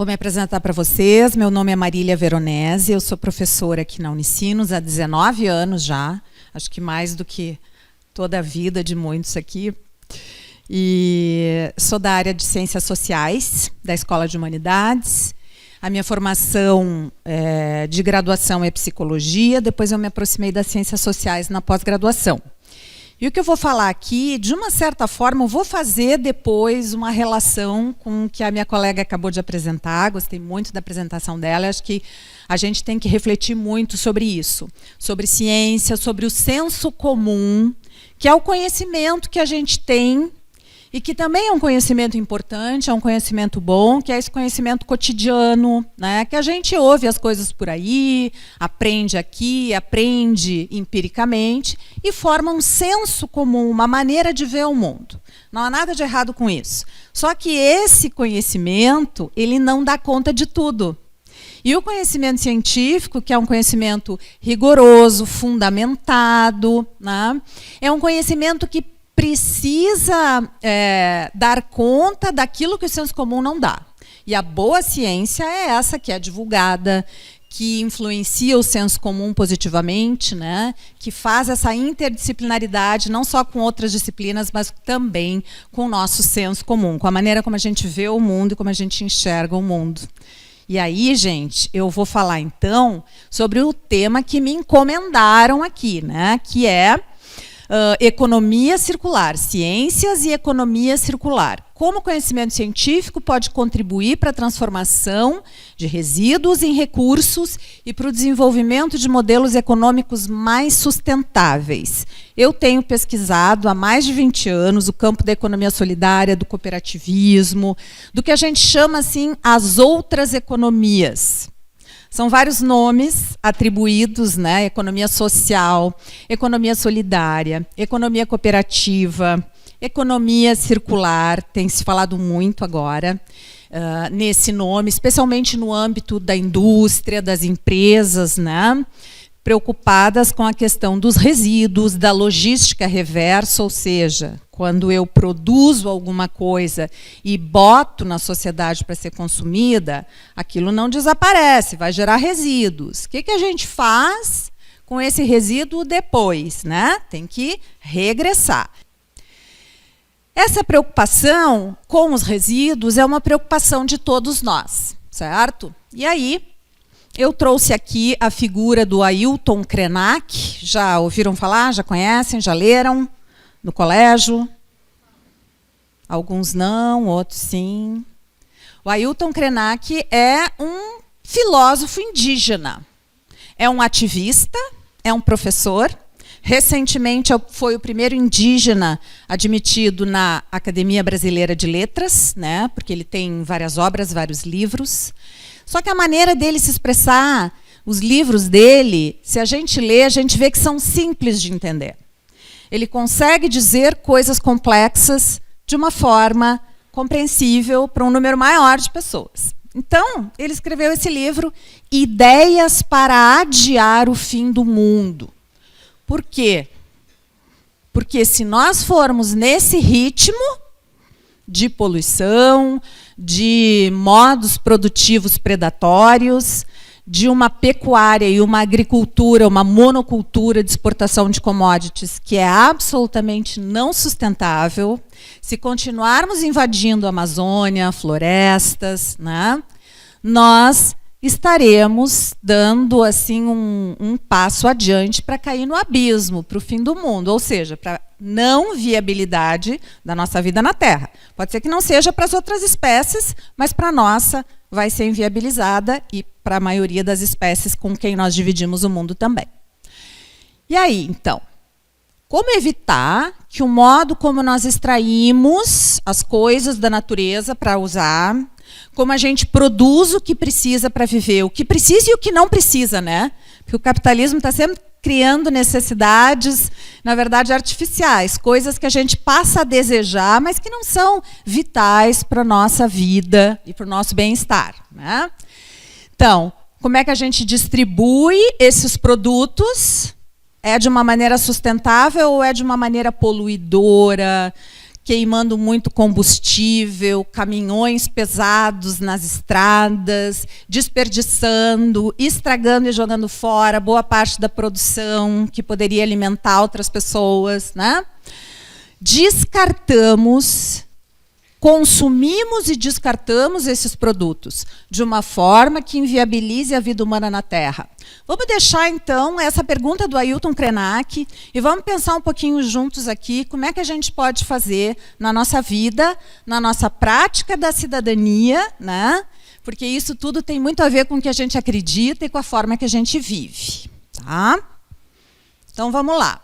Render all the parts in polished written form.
Vou me apresentar para vocês. Meu nome é Marília Veronese, eu sou professora aqui na Unicinos há 19 anos já, acho que mais do que toda a vida de muitos aqui. E sou da área de Ciências Sociais, da Escola de Humanidades. A minha formação de graduação é Psicologia, depois eu me aproximei das Ciências Sociais na pós-graduação. E o que eu vou falar aqui, de uma certa forma, eu vou fazer depois uma relação com o que a minha colega acabou de apresentar. Gostei muito da apresentação dela. Acho que a gente tem que refletir muito sobre isso. Sobre ciência, sobre o senso comum, que é o conhecimento que a gente tem e que também é um conhecimento importante, é um conhecimento bom, que é esse conhecimento cotidiano, né? Que a gente ouve as coisas por aí, aprende aqui, aprende empiricamente e forma um senso comum, uma maneira de ver o mundo. Não há nada de errado com isso. Só que esse conhecimento, ele não dá conta de tudo. E o conhecimento científico, que é um conhecimento rigoroso, fundamentado, né? É um conhecimento que precisa dar conta daquilo que o senso comum não dá. E a boa ciência é essa que é divulgada, que influencia o senso comum positivamente, né? Que faz essa interdisciplinaridade, não só com outras disciplinas, mas também com o nosso senso comum, com a maneira como a gente vê o mundo e como a gente enxerga o mundo. E aí, gente, eu vou falar então sobre o tema que me encomendaram aqui, né? Que é economia circular, ciências e economia circular. Como o conhecimento científico pode contribuir para a transformação de resíduos em recursos e para o desenvolvimento de modelos econômicos mais sustentáveis. Eu tenho pesquisado há mais de 20 anos o campo da economia solidária, do cooperativismo, do que a gente chama assim as outras economias. São vários nomes atribuídos, né? Economia social, economia solidária, economia cooperativa, economia circular, tem se falado muito agora nesse nome, especialmente no âmbito da indústria, das empresas, né? Preocupadas com a questão dos resíduos, da logística reversa, ou seja, quando eu produzo alguma coisa e boto na sociedade para ser consumida, aquilo não desaparece, vai gerar resíduos. O que a gente faz com esse resíduo depois, né? Tem que regressar. Essa preocupação com os resíduos é uma preocupação de todos nós, certo? E aí, eu trouxe aqui a figura do Ailton Krenak. Já ouviram falar? Já conhecem? Já leram? No colégio? Alguns não, outros sim. O Ailton Krenak é um filósofo indígena. É um ativista, é um professor. Recentemente foi o primeiro indígena admitido na Academia Brasileira de Letras, né? Porque ele tem várias obras, vários livros. Só que a maneira dele se expressar, os livros dele, se a gente lê, a gente vê que são simples de entender. Ele consegue dizer coisas complexas de uma forma compreensível para um número maior de pessoas. Então, ele escreveu esse livro, Ideias para Adiar o Fim do Mundo. Por quê? Porque se nós formos nesse ritmo de poluição, de modos produtivos predatórios, de uma pecuária e uma agricultura, uma monocultura de exportação de commodities que é absolutamente não sustentável, se continuarmos invadindo a Amazônia, florestas, né, nós estaremos dando assim um passo adiante para cair no abismo, para o fim do mundo, ou seja, para a não viabilidade da nossa vida na Terra. Pode ser que não seja para as outras espécies, mas para a nossa vai ser inviabilizada e para a maioria das espécies com quem nós dividimos o mundo também. E aí, então, como evitar que o modo como nós extraímos as coisas da natureza para usar, como a gente produz o que precisa para viver, o que precisa e o que não precisa, né? Porque o capitalismo está sempre criando necessidades, na verdade, artificiais, coisas que a gente passa a desejar, mas que não são vitais para a nossa vida e para o nosso bem-estar, né? Então, como é que a gente distribui esses produtos? É de uma maneira sustentável ou é de uma maneira poluidora, queimando muito combustível, caminhões pesados nas estradas, desperdiçando, estragando e jogando fora boa parte da produção que poderia alimentar outras pessoas, né? Descartamos, consumimos e descartamos esses produtos de uma forma que inviabilize a vida humana na Terra. Vamos deixar, então, essa pergunta do Ailton Krenak e vamos pensar um pouquinho juntos aqui como é que a gente pode fazer na nossa vida, na nossa prática da cidadania, né? Porque isso tudo tem muito a ver com o que a gente acredita e com a forma que a gente vive. Tá? Então, vamos lá.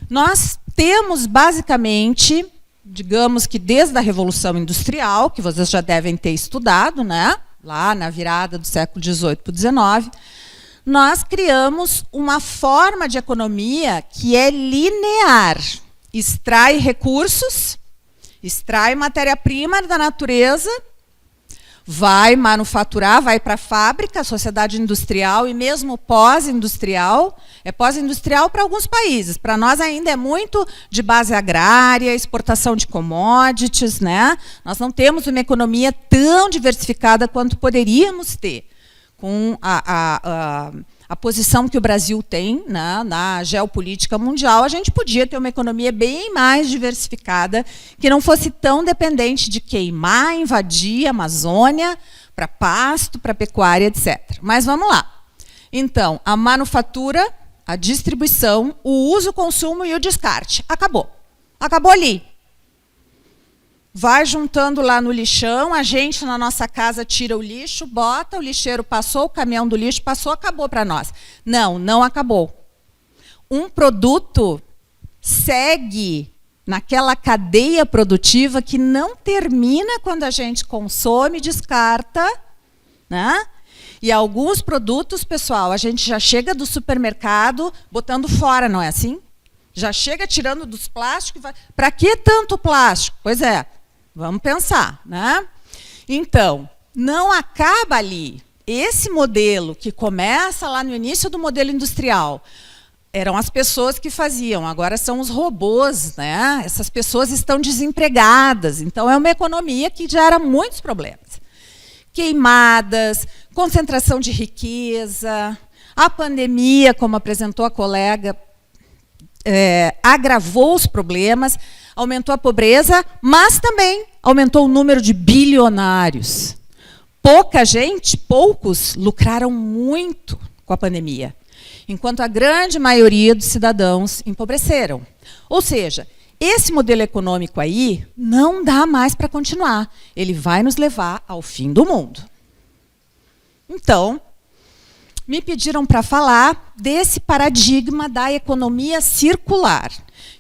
Nós temos, basicamente, digamos que desde a Revolução Industrial, que vocês já devem ter estudado, né? Lá na virada do século XVIII para o XIX, nós criamos uma forma de economia que é linear. Extrai recursos, extrai matéria-prima da natureza, vai manufaturar, vai para a fábrica, a sociedade industrial e mesmo pós-industrial. É pós-industrial para alguns países. Para nós ainda é muito de base agrária, exportação de commodities, né? Nós não temos uma economia tão diversificada quanto poderíamos ter com a posição que o Brasil tem, né, na geopolítica mundial. A gente podia ter uma economia bem mais diversificada, que não fosse tão dependente de queimar, invadir a Amazônia, para pasto, para pecuária, etc. Mas vamos lá. Então, a manufatura, a distribuição, o uso, o consumo e o descarte. Acabou. Acabou ali. Vai juntando lá no lixão, a gente na nossa casa tira o lixo, bota, o lixeiro passou, o caminhão do lixo passou, acabou para nós. Não, não acabou. Um produto segue naquela cadeia produtiva que não termina quando a gente consome e descarta, né? E alguns produtos, pessoal, a gente já chega do supermercado botando fora, não é assim? Já chega tirando dos plásticos. Para que tanto plástico? Pois é, vamos pensar, né? Então, não acaba ali. Esse modelo que começa lá no início do modelo industrial, eram as pessoas que faziam, agora são os robôs, né? Essas pessoas estão desempregadas, então é uma economia que gera muitos problemas. Queimadas, concentração de riqueza, a pandemia, como apresentou a colega, agravou os problemas, aumentou a pobreza, mas também aumentou o número de bilionários. Pouca gente, poucos, lucraram muito com a pandemia, enquanto a grande maioria dos cidadãos empobreceram. Ou seja, esse modelo econômico aí não dá mais para continuar. Ele vai nos levar ao fim do mundo. Então, me pediram para falar desse paradigma da economia circular,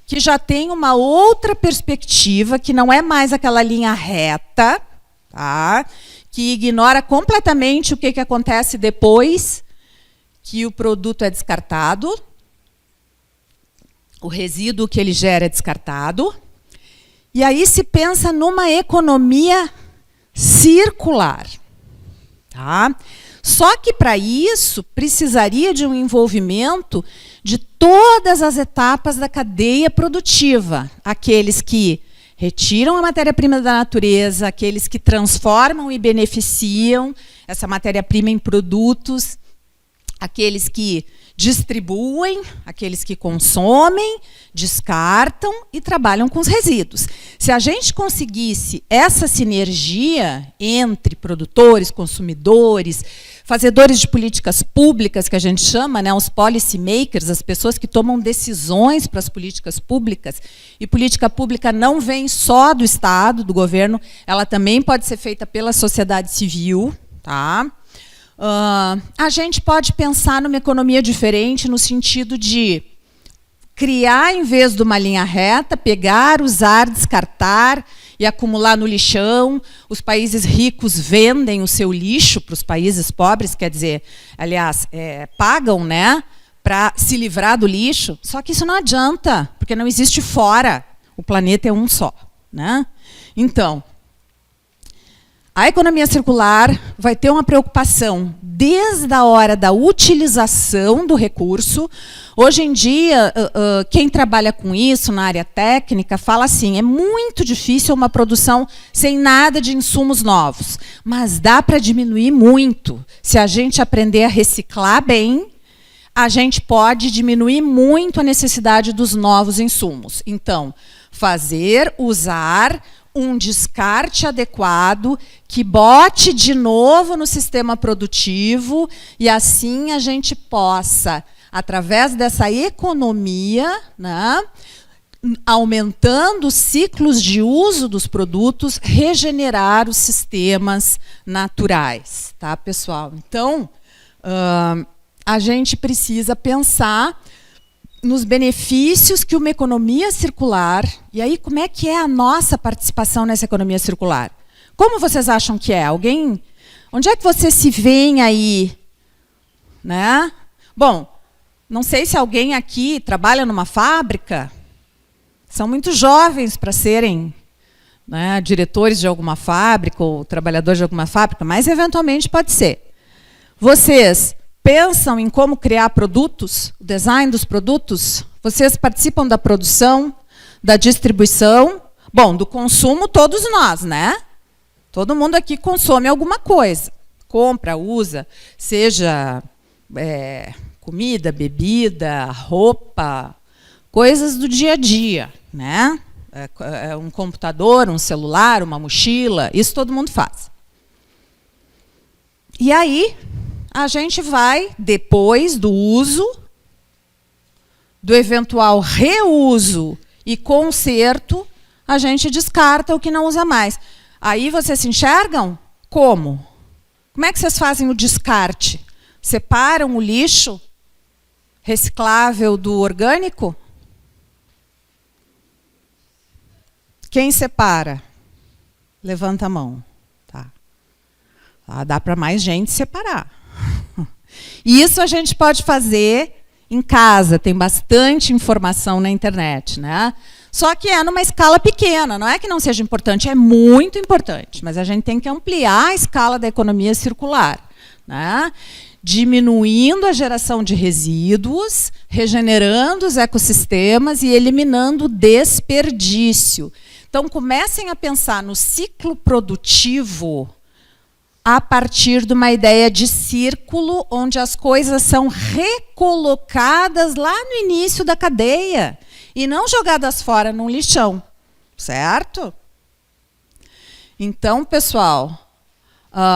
que já tem uma outra perspectiva, que não é mais aquela linha reta, tá? Que ignora completamente o que acontece depois que o produto é descartado, o resíduo que ele gera é descartado, e aí se pensa numa economia circular. Tá? Só que, para isso, precisaria de um envolvimento de todas as etapas da cadeia produtiva. Aqueles que retiram a matéria-prima da natureza, aqueles que transformam e beneficiam essa matéria-prima em produtos, aqueles que distribuem, aqueles que consomem, descartam e trabalham com os resíduos. Se a gente conseguisse essa sinergia entre produtores, consumidores, fazedores de políticas públicas, que a gente chama, né, os policy makers, as pessoas que tomam decisões para as políticas públicas, e política pública não vem só do Estado, do governo, ela também pode ser feita pela sociedade civil, tá? A gente pode pensar numa economia diferente no sentido de criar, em vez de uma linha reta, pegar, usar, descartar e acumular no lixão. Os países ricos vendem o seu lixo para os países pobres, quer dizer, aliás, pagam, né, para se livrar do lixo. Só que isso não adianta, porque não existe fora. O planeta é um só, né? Então, A economia circular vai ter uma preocupação desde a hora da utilização do recurso. Hoje em dia, quem trabalha com isso na área técnica fala assim, é muito difícil uma produção sem nada de insumos novos, mas dá para diminuir muito. Se a gente aprender a reciclar bem, a gente pode diminuir muito a necessidade dos novos insumos. Então, usar um descarte adequado que bote de novo no sistema produtivo e assim a gente possa, através dessa economia, né, aumentando os ciclos de uso dos produtos, regenerar os sistemas naturais. Tá, pessoal? Então, a gente precisa pensar nos benefícios que uma economia circular... E aí, como é que é a nossa participação nessa economia circular? Como vocês acham que é? Alguém... Onde é que você se vê aí? Né? Bom, não sei se alguém aqui trabalha numa fábrica. São muito jovens para serem, né, diretores de alguma fábrica ou trabalhadores de alguma fábrica, mas eventualmente pode ser. Vocês pensam em como criar produtos, o design dos produtos? Vocês participam da produção, da distribuição? Bom, do consumo todos nós, né? Todo mundo aqui consome alguma coisa. Compra, usa, seja comida, bebida, roupa, coisas do dia a dia, né? Um computador, um celular, uma mochila, isso todo mundo faz. E aí, a gente vai, depois do uso, do eventual reuso e conserto, a gente descarta o que não usa mais. Aí vocês se enxergam? Como? Como é que vocês fazem o descarte? Separam o lixo reciclável do orgânico? Quem separa? Levanta a mão. Tá. Dá para mais gente separar. Isso a gente pode fazer em casa, tem bastante informação na internet, né? Só que é numa escala pequena, não é que não seja importante, é muito importante, mas a gente tem que ampliar a escala da economia circular, né? Diminuindo a geração de resíduos, regenerando os ecossistemas e eliminando o desperdício. Então, comecem a pensar no ciclo produtivo a partir de uma ideia de círculo, onde as coisas são recolocadas lá no início da cadeia e não jogadas fora num lixão, certo? Então, pessoal,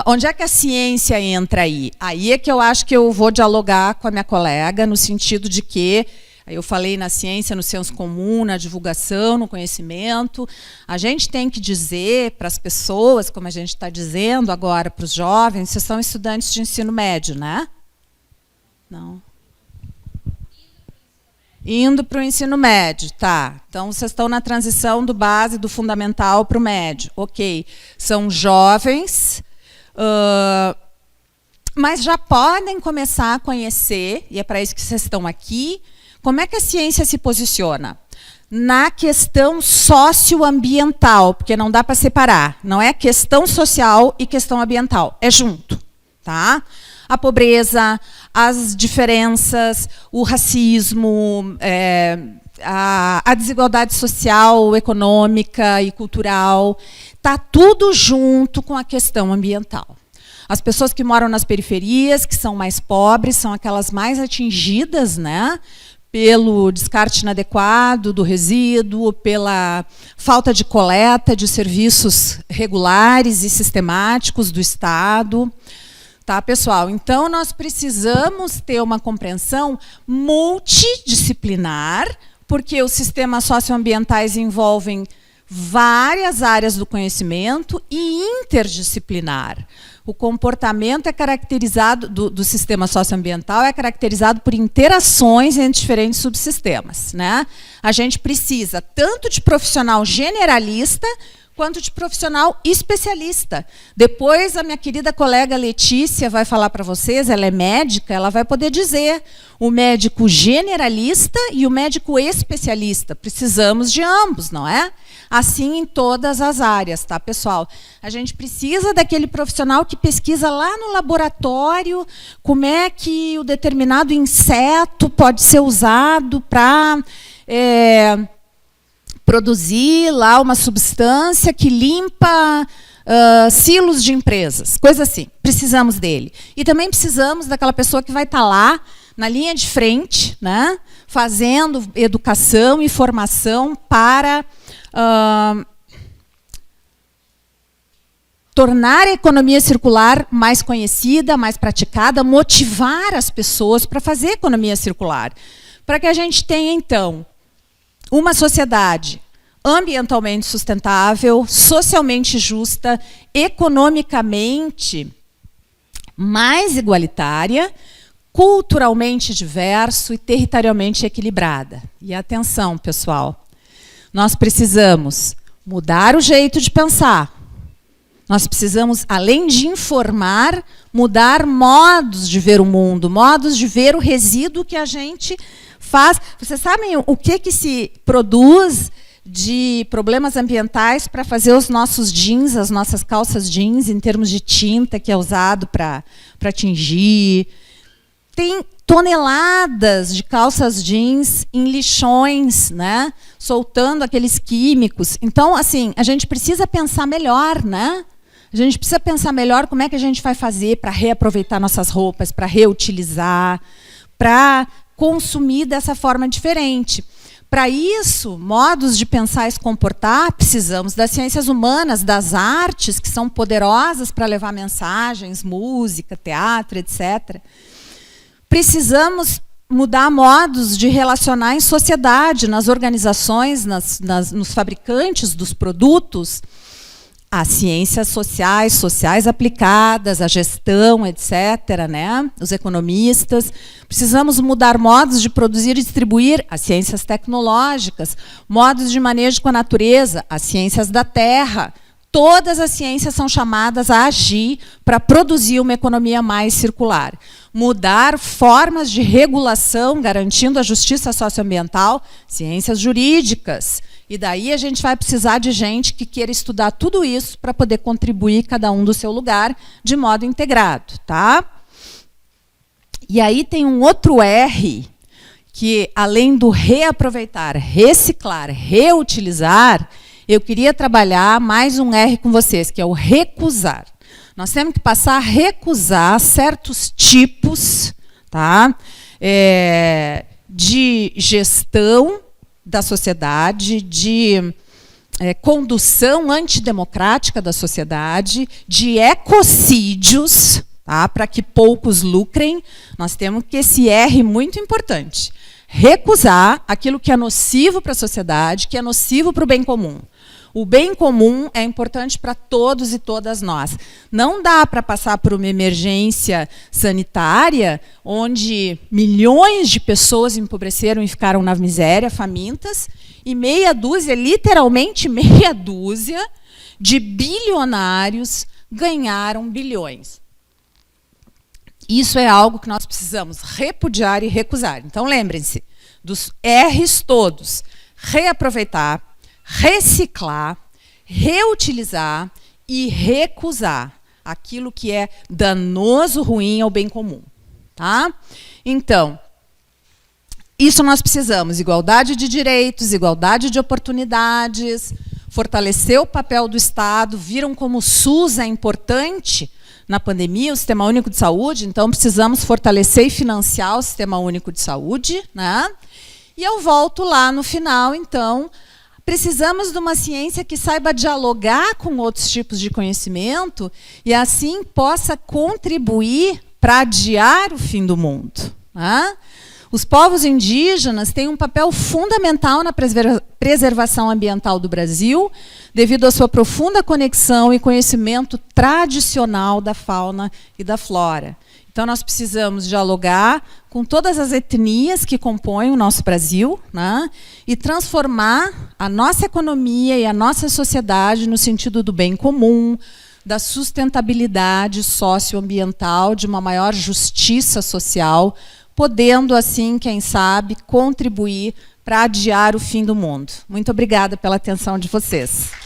onde é que a ciência entra aí? Aí é que eu acho que eu vou dialogar com a minha colega, no sentido de que eu falei na ciência, no senso comum, na divulgação, no conhecimento. A gente tem que dizer para as pessoas, como a gente está dizendo agora para os jovens, vocês são estudantes de ensino médio, né? Não. Indo para o ensino médio, tá. Então, vocês estão na transição do base, do fundamental para o médio. Ok. São jovens, mas já podem começar a conhecer, e é para isso que vocês estão aqui. Como é que a ciência se posiciona? Na questão socioambiental, porque não dá para separar. Não é questão social e questão ambiental, é junto. Tá? A pobreza, as diferenças, o racismo, a desigualdade social, econômica e cultural, está tudo junto com a questão ambiental. As pessoas que moram nas periferias, que são mais pobres, são aquelas mais atingidas, né, pelo descarte inadequado do resíduo, pela falta de coleta de serviços regulares e sistemáticos do Estado. Tá, pessoal? Então, nós precisamos ter uma compreensão multidisciplinar, porque os sistemas socioambientais envolvem várias áreas do conhecimento e interdisciplinar. O comportamento é caracterizado, do sistema socioambiental é caracterizado por interações entre diferentes subsistemas, né? A gente precisa tanto de profissional generalista quanto de profissional especialista. Depois, a minha querida colega Letícia vai falar para vocês, ela é médica, ela vai poder dizer o médico generalista e o médico especialista. Precisamos de ambos, não é? Assim em todas as áreas, tá, pessoal? A gente precisa daquele profissional que pesquisa lá no laboratório como é que o determinado inseto pode ser usado para produzir lá uma substância que limpa silos de empresas, coisa assim. Precisamos dele. E também precisamos daquela pessoa que vai estar lá, na linha de frente, né, fazendo educação e formação para tornar a economia circular mais conhecida, mais praticada, motivar as pessoas para fazer economia circular. Para que a gente tenha, então, uma sociedade ambientalmente sustentável, socialmente justa, economicamente mais igualitária, culturalmente diverso e territorialmente equilibrada. E atenção, pessoal, nós precisamos mudar o jeito de pensar. Nós precisamos, além de informar, mudar modos de ver o mundo, modos de ver o resíduo que a gente faz. Vocês sabem o que se produz de problemas ambientais para fazer os nossos jeans, as nossas calças jeans, em termos de tinta que é usado para tingir? Tem toneladas de calças jeans em lixões, né, soltando aqueles químicos. Então, assim, a gente precisa pensar melhor, né? A gente precisa pensar melhor como é que a gente vai fazer para reaproveitar nossas roupas, para reutilizar, para consumir dessa forma diferente. Para isso, modos de pensar e se comportar, precisamos das ciências humanas, das artes, que são poderosas para levar mensagens, música, teatro, etc. Precisamos mudar modos de relacionar em sociedade, nas organizações, nos fabricantes dos produtos, as ciências sociais aplicadas, a gestão, etc., né? Os economistas. Precisamos mudar modos de produzir e distribuir, as ciências tecnológicas, modos de manejo com a natureza, as ciências da terra. Todas as ciências são chamadas a agir para produzir uma economia mais circular. Mudar formas de regulação, garantindo a justiça socioambiental, ciências jurídicas. E daí a gente vai precisar de gente que queira estudar tudo isso para poder contribuir cada um do seu lugar de modo integrado, tá? E aí tem um outro R, que além do reaproveitar, reciclar, reutilizar, eu queria trabalhar mais um R com vocês, que é o recusar. Nós temos que passar a recusar certos tipos, tá, de gestão da sociedade, de condução antidemocrática da sociedade, de ecocídios, tá, para que poucos lucrem. Nós temos que esse R muito importante. Recusar aquilo que é nocivo para a sociedade, que é nocivo para o bem comum. O bem comum é importante para todos e todas nós. Não dá para passar por uma emergência sanitária onde milhões de pessoas empobreceram e ficaram na miséria, famintas, e meia dúzia, literalmente meia dúzia, de bilionários ganharam bilhões. Isso é algo que nós precisamos repudiar e recusar. Então, lembrem-se dos R's todos. Reaproveitar, reciclar, reutilizar e recusar aquilo que é danoso, ruim ao bem comum. Tá? Então, isso nós precisamos. Igualdade de direitos, igualdade de oportunidades, fortalecer o papel do Estado. Viram como o SUS é importante na pandemia, o Sistema Único de Saúde, então precisamos fortalecer e financiar o Sistema Único de Saúde, né? E eu volto lá no final, então, precisamos de uma ciência que saiba dialogar com outros tipos de conhecimento e assim possa contribuir para adiar o fim do mundo, né? Os povos indígenas têm um papel fundamental na preservação ambiental do Brasil, devido à sua profunda conexão e conhecimento tradicional da fauna e da flora. Então, nós precisamos dialogar com todas as etnias que compõem o nosso Brasil, né, e transformar a nossa economia e a nossa sociedade no sentido do bem comum, da sustentabilidade socioambiental, de uma maior justiça social, podendo, assim, quem sabe, contribuir para adiar o fim do mundo. Muito obrigada pela atenção de vocês.